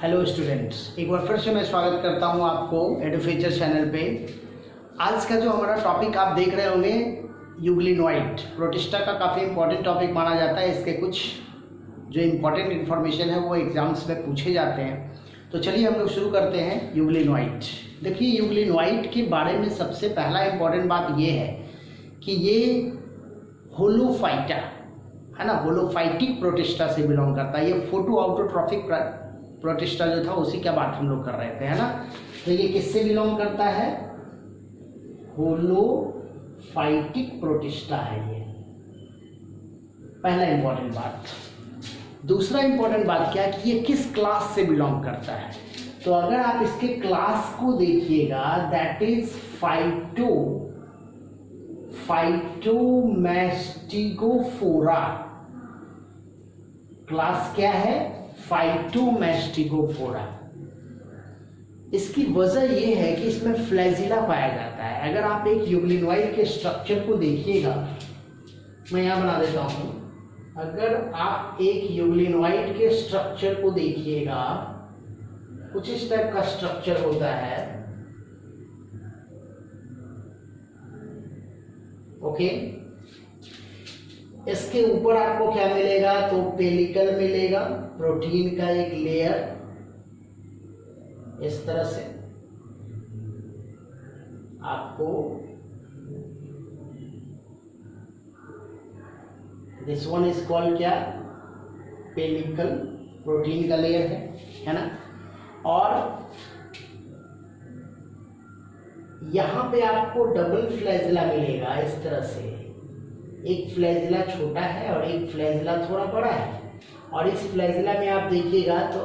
Hello students, एक बार फिर से मैं स्वागत करता हूं आपको एडुफ्यूचर चैनल पे। आज का जो हमारा टॉपिक आप देख रहे होंगे यूग्लिनोइड प्रोटिस्टा का काफ़ी इंपॉर्टेंट टॉपिक माना जाता है। इसके कुछ जो इम्पोर्टेंट इन्फॉर्मेशन है वो एग्जाम्स में पूछे जाते हैं। तो चलिए हम लोग शुरू करते हैं यूग्लिनोइड। देखिए, यूग्लिनोइड के बारे में सबसे पहला इम्पॉर्टेंट बात ये है कि ये होलोफाइटा है ना, होलोफाइटिक प्रोटिस्टा से बिलोंग करता है। ये फोटो ऑटोट्रॉफिक प्रोटिस्टा जो था उसी का बात हम लोग कर रहे थे, है ना। तो ये किससे बिलोंग करता है? होलोफाइटिक प्रोटिस्टा है ये, पहला इंपॉर्टेंट बात। दूसरा इंपॉर्टेंट बात क्या है कि ये किस क्लास से बिलोंग करता है। तो अगर आप इसके क्लास को देखिएगा, दैट इज फाइटोमैस्टिगोफोरा। क्लास क्या है? फाइटोमैस्टिगोफोरा। इसकी वजह यह है कि इसमें फ्लैजिला पाया जाता है। अगर आप एक यूग्लिनोइड के स्ट्रक्चर को देखिएगा, मैं यहां बना देता हूं। अगर आप एक यूग्लिनोइड के स्ट्रक्चर को देखिएगा, कुछ इस टाइप का स्ट्रक्चर होता है। ओके, इसके ऊपर आपको क्या मिलेगा? तो पेलिकल मिलेगा, प्रोटीन का एक लेयर इस तरह से आपको। दिस वन इज कॉल्ड क्या? पेलिकल, प्रोटीन का लेयर है ना। और यहां पे आपको डबल फ्लैजिला मिलेगा इस तरह से। एक फ्लैजिला छोटा है और एक फ्लैजिला थोड़ा बड़ा है। और इस फ्लैजिला में आप देखिएगा तो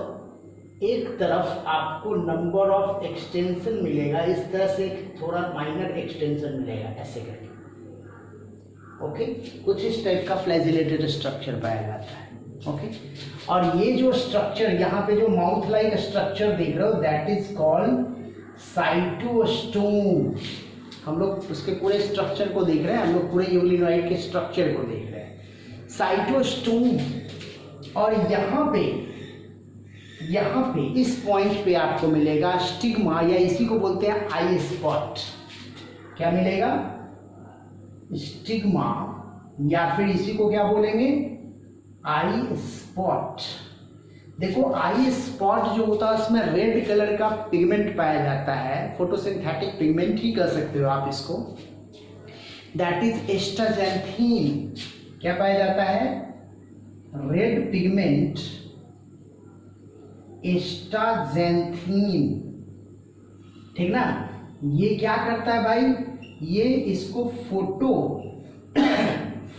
एक तरफ आपको नंबर ऑफ एक्सटेंशन मिलेगा, इस तरह से थोड़ा माइनर एक्सटेंशन मिलेगा ऐसे करके। ओके, कुछ इस टाइप का फ्लैजिलेटेड स्ट्रक्चर पाया जाता है। ओके, और ये जो स्ट्रक्चर यहाँ पे जो माउथ लाइक स्ट्रक्चर देख रहे हो, दैट इज कॉल्ड साइटोस्टोम। हम लोग उसके पूरे स्ट्रक्चर को देख रहे हैं, हम लोग पूरे यूग्लिनोइड के स्ट्रक्चर को देख रहे हैं, साइटोस्टोम। और यहाँ पे इस पॉइंट पे आपको मिलेगा स्टिग्मा, या इसी को बोलते हैं आई स्पॉट। क्या मिलेगा? स्टिग्मा, या फिर इसी को क्या बोलेंगे? आई स्पॉट। देखो, आई स्पॉट जो होता है उसमें रेड कलर का पिगमेंट पाया जाता है, फोटोसिंथेटिक पिगमेंट ही कह सकते हो आप इसको। That is astaxanthin. क्या पाया जाता है? रेड पिगमेंट, एस्टाजेंथीन, ठीक ना। ये क्या करता है भाई? ये इसको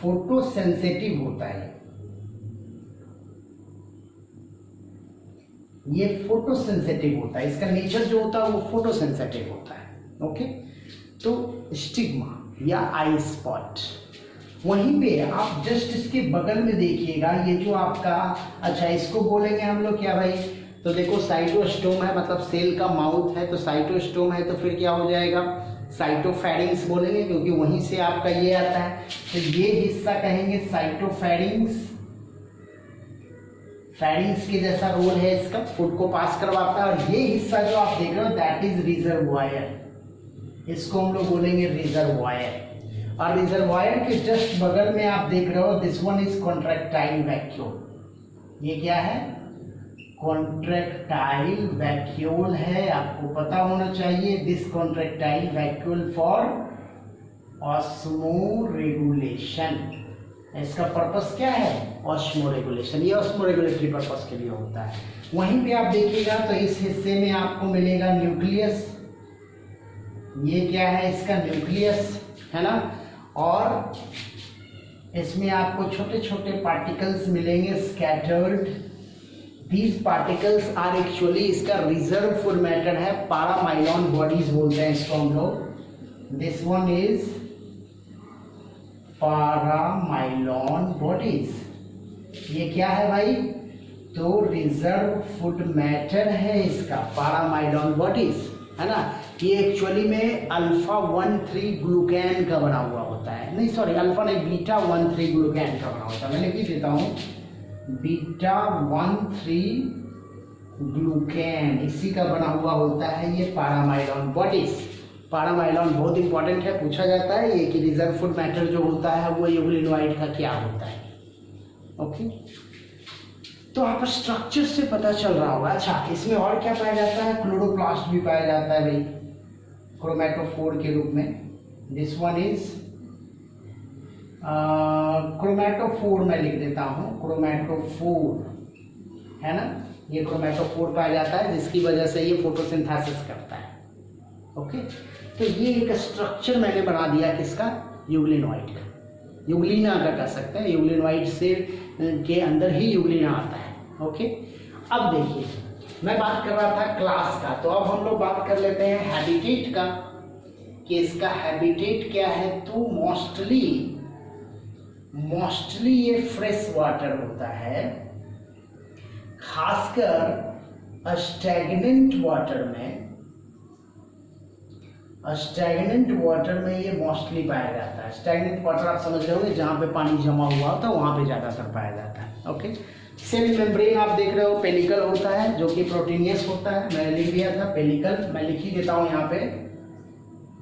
फोटो सेंसिटिव होता है। ये फोटो सेंसिटिव होता है, इसका नेचर जो होता है वो फोटो सेंसिटिव होता है। ओके, तो स्टिग्मा या आई स्पॉट। वहीं पे आप जस्ट इसके बगल में देखिएगा, ये जो आपका, अच्छा इसको बोलेंगे हम लोग क्या भाई? तो देखो, साइटोस्टोम है, मतलब सेल का माउथ है, तो साइटोस्टोम है, तो फिर क्या हो जाएगा? साइटोफैरिंग्स बोलेंगे, क्योंकि वहीं से आपका ये आता है। तो ये हिस्सा कहेंगे साइटोफैरिंग्स। फैरिंग्स के जैसा रोल है इसका, फूड को पास करवाता है। और ये हिस्सा जो आप देख रहे हो, दैट इज रिजर्वायर। इसको हम लोग बोलेंगे रिजर्वायर। और रिजर्वायर के जस्ट बगल में आप देख रहे हो, this one is contractile vacuole. ये क्या है? कॉन्ट्रैक्टाइल वैक्यूल है, आपको पता होना चाहिए। This contractile vacuole for osmoregulation. इसका पर्पस क्या है? Osmo regulation. ये ऑस्मो रेगुलेटरी पर्पस के लिए होता है। वहीं पे आप देखिएगा तो इस हिस्से में आपको मिलेगा न्यूक्लियस। ये क्या है? इसका न्यूक्लियस है ना। और इसमें आपको छोटे छोटे पार्टिकल्स मिलेंगे, scattered. These particles are actually, इसका रिजर्व फुल मैटर है, पारामाइलॉन बॉडीज बोलते हैं इसको हम लोग। This one is paramylon bodies. ये क्या है भाई? तो रिजर्व फूड मैटर है इसका, पारामाइलॉन बॉडीज, है ना। ये एक्चुअली में अल्फा 1,3 ग्लूकैन का बना हुआ होता है। नहीं सॉरी, अल्फा नहीं, बीटा 1,3 ग्लूकैन का बना होता है। मैं लिख ही देता हूँ, बीटा 1,3 ग्लूकेन, इसी का बना हुआ होता है ये पैरामाइडोन। What is पैरामाइडोन? बहुत इंपॉर्टेंट है, पूछा जाता है ये कि रिजर्व फूड मैटर जो होता है वो यूग्लिनोइड का क्या होता है। ओके, तो आपको स्ट्रक्चर से पता चल रहा होगा। अच्छा, इसमें और क्या पाया जाता है? क्लोरोप्लास्ट भी पाया जाता है भाई, क्रोमैटोफोर के रूप में। दिस वन इज क्रोमैटोफोर, मैं लिख देता हूँ क्रोमैटोफोर, है ना। ये क्रोमैटोफोर पाया जाता है जिसकी वजह से ये फोटोसिंथेसिस करता है। ओके, तो ये एक स्ट्रक्चर मैंने बना दिया किसका? यूग्लिनोइड का, यूग्लिना का कह सकते हैं। यूग्लिनोइड से के अंदर ही यूग्लिना आता है। ओके, अब देखिए मैं बात कर रहा था क्लास का, तो अब हम लोग बात कर लेते हैं हैबिटेट का कि इसका हैबिटेट क्या है। तो मोस्टली ये फ्रेश वाटर होता है, खासकर स्टैग्नेंट वाटर में ये मोस्टली पाया जाता है। स्टैग्नेंट वाटर आप समझ रहे होंगे, जहाँ पे पानी जमा हुआ होता है वहाँ पे ज़्यादातर पाया जाता है। ओके, सेल मेम्ब्रेन आप देख रहे हो, पेलिकल होता है जो कि प्रोटीनियस होता है। मैंने लिख दिया था पेलिकल, मैं लिख ही देता हूँ यहाँ पे।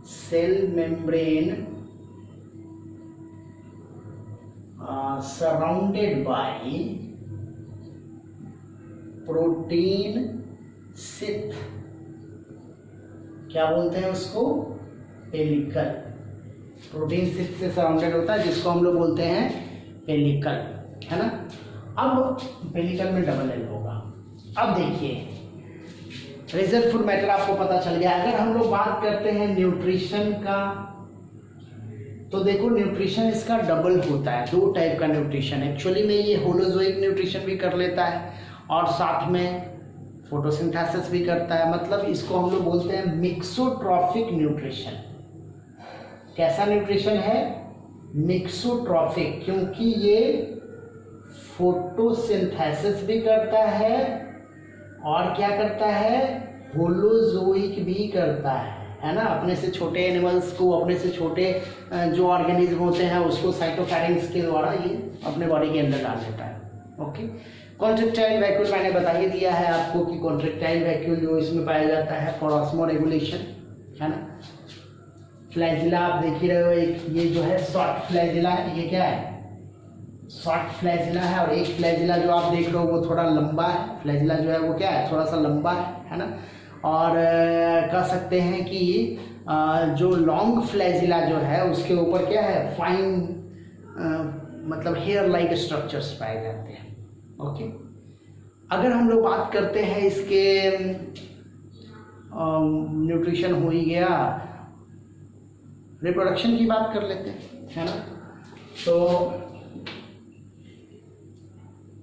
Cell membrane surrounded by protein sheath, क्या बोलते हैं उसको? पेलिकल। प्रोटीन सिथ से सराउंडेड होता है जिसको हम लोग बोलते हैं पेलिकल, है ना। अब पेलिकल में डबल एल होगा। अब देखिए रिजर्व फूड मैटर आपको पता चल गया। अगर हम लोग बात करते हैं न्यूट्रिशन का, तो देखो न्यूट्रिशन इसका डबल होता है, दो टाइप का न्यूट्रिशन। एक्चुअली में ये होलोजोइक न्यूट्रिशन भी कर लेता है और साथ में फोटोसिंथेसिस भी करता है। मतलब इसको हम लोग बोलते हैं मिक्सोट्रॉफिक न्यूट्रिशन। कैसा न्यूट्रिशन है? मिक्सोट्रॉफिक, क्योंकि ये फोटोसिंथेसिस भी करता है और क्या करता है? होलोजोइक भी करता है ना। अपने से छोटे एनिमल्स को, अपने से छोटे जो ऑर्गेनिज्म होते हैं उसको साइटोकैरिंग्स के द्वारा ये अपने बॉडी के अंदर डाल देता है। ओके, कॉन्ट्रैक्टाइल वैक्यूल मैंने बता ही दिया है आपको कि कॉन्ट्रैक्टाइल वैक्यूल जो इसमें पाया जाता है फॉर ऑस्मोरेगुलेशन, है ना। फ्लैजिला आप देख ही रहे हो, एक ये जो है शॉर्ट फ्लैजिला है, ये क्या है? शॉर्ट फ्लैजिला है। और एक फ्लैजिला जो आप देख रहे हो वो थोड़ा लंबा है। फ्लैजिला जो है वो क्या है? थोड़ा सा लंबा है ना। और कह सकते हैं कि जो लॉन्ग फ्लैजिला जो है उसके ऊपर क्या है? फाइन मतलब हेयर लाइक स्ट्रक्चर्स पाए जाते हैं। ओके, अगर हम लोग बात करते हैं इसके न्यूट्रिशन हो ही गया, रिप्रोडक्शन की बात कर लेते हैं, है ना। तो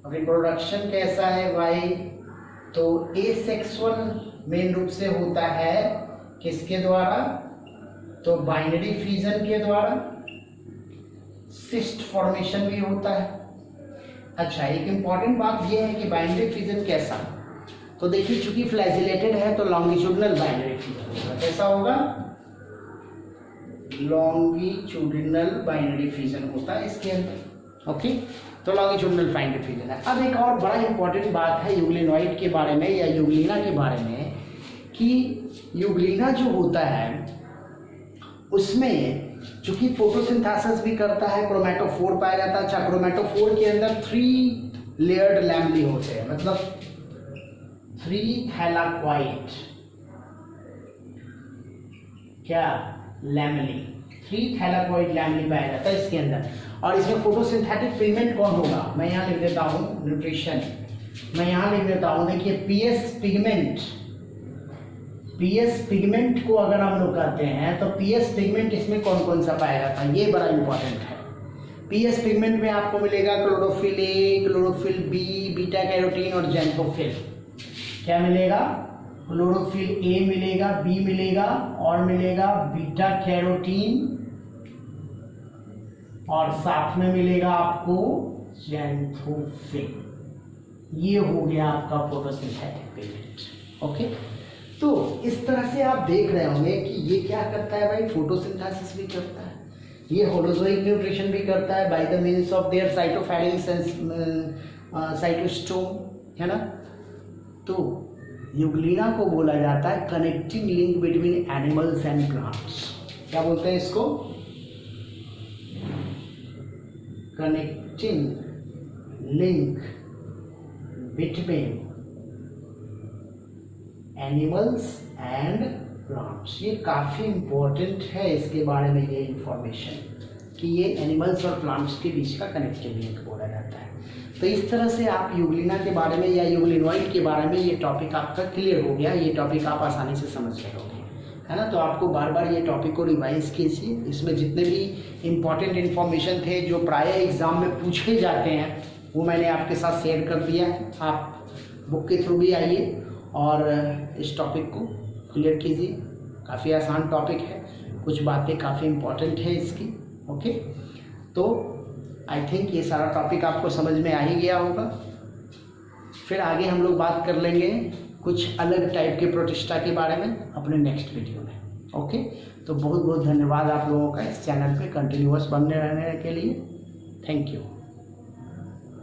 रिप्रोडक्शन कैसा है भाई? तो एसेक्सुअल मेन रूप से होता है किसके द्वारा? तो बाइनरी फ्यूजन के द्वारा। सिस्ट फॉर्मेशन भी होता है। अच्छा, एक इम्पॉर्टेंट बात यह है कि बाइनरी फ्यूजन कैसा? तो देखिए चूंकि फ्लैजिलेटेड है तो लॉन्गिट्यूडिनल बाइनरी फ्यूजन होगा। कैसा होगा? लॉन्गिट्यूडिनल बाइनरी फ्यूजन होता है इसके अंदर। ओके, तो लॉन्गिट्यूडिनल बाइनरी फ्यूजन है। अब एक और बड़ा इंपॉर्टेंट बात है यूग्लिनोइड के बारे में या यूग्लिना के बारे में कि यूग्लिना जो होता है उसमें चूंकि फोटोसिंथेसिस भी करता है, क्रोमैटोफोर पाया जाता है। अच्छा, क्रोमैटोफोर के अंदर 3 लेयर्ड लैमेली होते हैं, मतलब 3 थैलाक्वाइट क्या लैमेली, 3 थैलाक्वाइट लैमेली पाया जाता है इसके अंदर। और इसमें फोटोसिंथेटिक पिगमेंट कौन होगा? मैं यहाँ लिख देता हूँ न्यूट्रिशन, मैं यहाँ लिख देता हूँ। देखिए पीएस पिगमेंट को अगर हम लोग कहते हैं तो पीएस पिगमेंट इसमें कौन कौन सा पाया जाता है, ये बड़ा इंपॉर्टेंट है। पीएस पिगमेंट में आपको मिलेगा chlorophyll A, chlorophyll B, beta carotene और ज़ैंथोफिल। क्या मिलेगा? क्लोरोफिल ए मिलेगा, बी मिलेगा और मिलेगा बीटा कैरोटीन और साथ में मिलेगा आपको ज़ैंथोफिल। ये हो गया आपका फोटोसिंथेटिक पिगमेंट। ओके, तो इस तरह से आप देख रहे होंगे कि ये क्या करता है भाई? फोटोसिंथेसिस भी करता है, ये होलोजोइक न्यूट्रिशन भी करता है by the means of their cytopharynx and cytostome, है ना। तो यूग्लिना को बोला जाता है connecting link between animals and plants. क्या बोलते हैं इसको? Connecting link between animals and plants. ये काफ़ी इम्पोर्टेंट है इसके बारे में ये इंफॉर्मेशन कि ये एनिमल्स और प्लांट्स के बीच का कनेक्टिव लिंक बोला जाता है। तो इस तरह से आप यूग्लिना के बारे में या यूग्लिनॉइड के बारे में ये टॉपिक आपका क्लियर हो गया। ये टॉपिक आप आसानी से समझ गए होंगे, है ना। तो आपको बार बार ये टॉपिक को रिवाइज कीजिए। इसमें जितने भी इम्पॉर्टेंट इन्फॉर्मेशन थे जो प्राय एग्ज़ाम में पूछे जाते हैं वो मैंने आपके साथ शेयर कर दिया है। आप बुक के थ्रू भी आइए और इस टॉपिक को क्लियर कीजिए। काफ़ी आसान टॉपिक है, कुछ बातें काफ़ी इम्पॉर्टेंट है इसकी। ओके, तो आई थिंक ये सारा टॉपिक आपको समझ में आ ही गया होगा। फिर आगे हम लोग बात कर लेंगे कुछ अलग टाइप के प्रोटिस्टा के बारे में अपने नेक्स्ट वीडियो में। ओके, तो बहुत बहुत धन्यवाद आप लोगों का इस चैनल पे कंटिन्यूअस बनने रहने के लिए। Thank you.